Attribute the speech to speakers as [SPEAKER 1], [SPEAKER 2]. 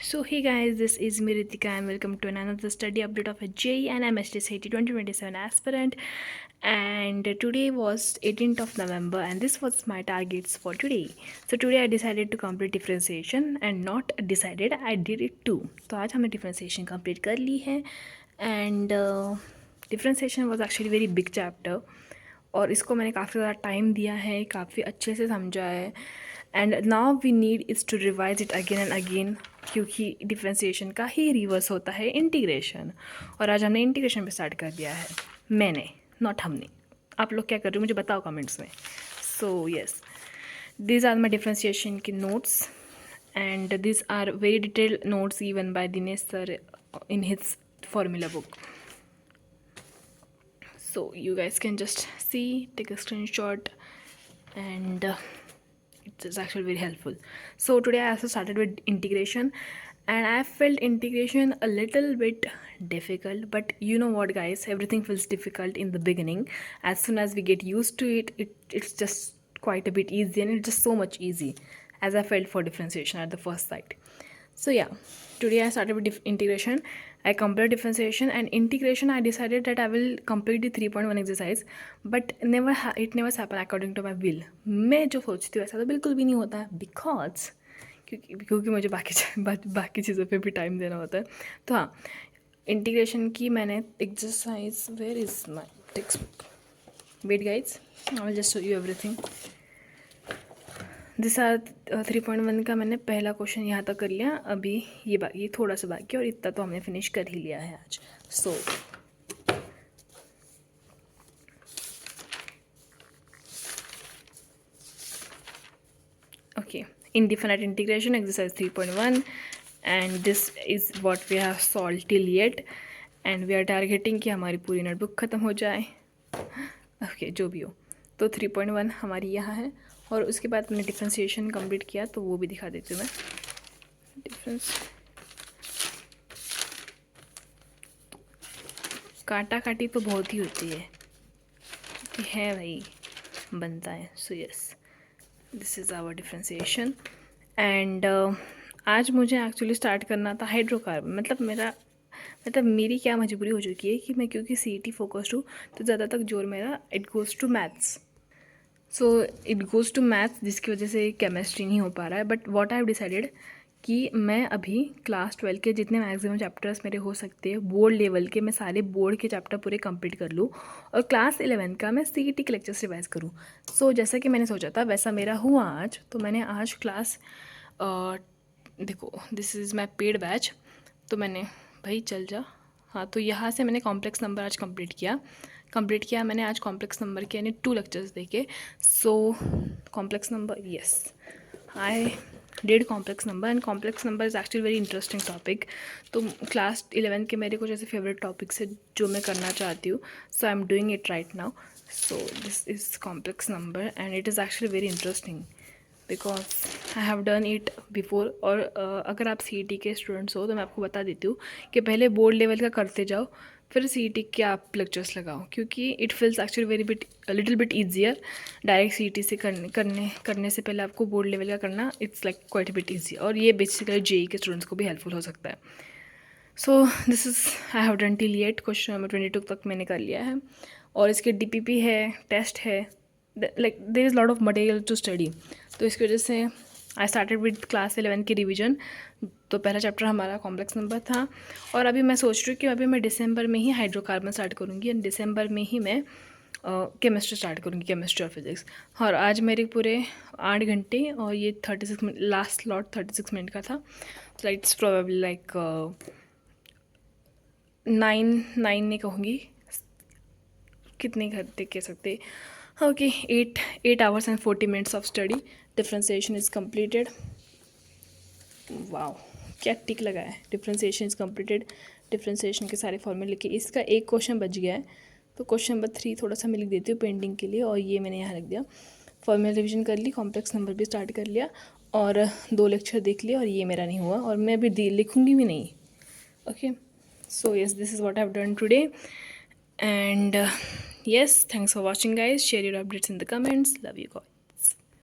[SPEAKER 1] So hey guys, this is me Ritika and welcome to another study update of a JEE and MSTSAT 2027 aspirant. And today was 18th of November and this was my targets for today. So today I decided to complete differentiation and not decided, I did it too. तो आज हमने differentiation complete कर ली है and differentiation was actually very big chapter और इसको मैंने काफ़ी ज़्यादा टाइम दिया है, काफ़ी अच्छे से समझा है and now we need is to revise it again and again क्योंकि डिफ्रेंसिएशन का ही रिवर्स होता है इंटीग्रेशन। और आज हमने इंटीग्रेशन पे स्टार्ट कर दिया है, मैंने नॉट हमने। आप लोग क्या कर रहे हो मुझे बताओ कमेंट्स में। So yes, these are my differentiation की notes and these are very detailed notes given by Dinesh sir in his formula book. So you guys can just see, take a screenshot and it is actually very helpful. So today I also started with integration and I felt integration a little bit difficult, but you know what guys, everything feels difficult in the beginning. As soon as we get used to it, it's just quite a bit easy and it's just so much easy as I felt for differentiation at the first sight. So yeah, today I started with integration. I completed differentiation and integration. I decided that I will complete the 3.1 exercise, but it never happened according to my will. मैं जो सोचती हूँ ऐसा तो बिल्कुल भी नहीं होता है because क्योंकि मुझे बाकी चीज़ों पे भी टाइम देना होता है। तो हाँ, इंटीग्रेशन की मैंने exercise, where is my text book, wait guys, I will just show you everything. This are 3.1 का मैंने पहला क्वेश्चन यहाँ तक कर लिया, अभी ये थोड़ा सा बाकी और इतना तो हमने फिनिश कर ही लिया है आज। सो okay, indefinite integration exercise 3.1 and this is what we have solved till yet and we are targeting कि हमारी पूरी नोटबुक ख़त्म हो जाए। ओके, जो भी हो, तो 3.1 हमारी यहाँ है और उसके बाद मैंने डिफ्रेंसिएशन कंप्लीट किया, तो वो भी दिखा देती हूँ मैं। डिफरेंस काटा काटी तो बहुत ही होती है भाई, बनता है। So yes, this is our differentiation and आज मुझे एक्चुअली स्टार्ट करना था हाइड्रोकार्बन। मतलब मेरी क्या मजबूरी हो चुकी है कि मैं क्योंकि CET फोकस्ड हूँ तो ज़्यादा तक जोर मेरा it goes to maths. So it goes to maths जिसकी वजह से केमिस्ट्री नहीं हो पा रहा है। But what I have decided कि मैं अभी क्लास 12 के जितने मैक्सिमम चैप्टर्स मेरे हो सकते हैं बोर्ड लेवल के, मैं सारे बोर्ड के चैप्टर पूरे कंप्लीट कर लूँ और क्लास 11 का मैं CET के लेक्चर्स रिवाइज करूँ। सो जैसा कि मैंने सोचा था वैसा मेरा हुआ आज। तो मैंने आज क्लास देखो, this is my paid batch, तो मैंने भाई चल जा, हाँ, तो यहाँ से मैंने कॉम्प्लेक्स नंबर आज कंप्लीट किया मैंने आज कॉम्प्लेक्स नंबर के यानी 2 लेक्चर्स देखे। So complex number, yes, I did complex number and complex number is actually very interesting topic. तो क्लास 11 के मेरे कुछ ऐसे फेवरेट टॉपिक्स है जो मैं करना चाहती हूँ, so I am doing it right now. So this is complex number and it is actually very interesting because I have done it before. और अगर आप CET के स्टूडेंट्स हो तो मैं आपको बता देती हूँ कि पहले बोर्ड लेवल का करते जाओ, फिर CET के आप लेक्चर्स लगाओ, क्योंकि it feels actually little bit easier. Direct CET से करने से पहले आपको बोर्ड लेवल का करना, it's like quite bit easy, और ये बेसिकली JEE के स्टूडेंट्स को भी हेल्पफुल हो सकता है। सो this is I have done till yet, question number 22 तक मैंने कर लिया है और इसके DPP है, टेस्ट है, like there is lot of material to study. तो इसकी वजह से आई स्टार्टेड विद क्लास 11 की रिवीजन। तो पहला चैप्टर हमारा कॉम्प्लेक्स नंबर था और अभी मैं सोच रही हूँ कि अभी मैं दिसंबर में ही हाइड्रोकार्बन स्टार्ट करूँगी एंड दिसंबर में ही मैं केमिस्ट्री स्टार्ट करूँगी, केमिस्ट्री और फिजिक्स। और आज मेरे पूरे 8 घंटे और ये 36 मिनट, लास्ट स्लॉट 36 मिनट का था। तो इट्स प्रोबेबली लाइक 9 नहीं कहूँगी, कितने घंटे कह सकते, okay, 8 hours and 40 minutes of study. Differentiation is completed. Wow, क्या टिक लगा है, डिफ्रेंसिएशन इज़ कम्प्लीटेड। डिफ्रेंसिएशन के सारे फॉर्मूले लिखे, इसका एक क्वेश्चन बच गया है, तो क्वेश्चन नंबर 3 थोड़ा सा मैं लिख देती हूँ पेंडिंग के लिए, और ये मैंने यहाँ लिख दिया। फॉर्मूला रिवीजन कर ली, कॉम्प्लेक्स नंबर भी स्टार्ट कर लिया और 2 लेक्चर देख लिए, और ये मेरा नहीं हुआ और मैं अभी लिखूँगी भी नहीं। Okay, so yes, this is what I have done today and yes, thanks for watching guys. Share your updates in the comments. Love you guys.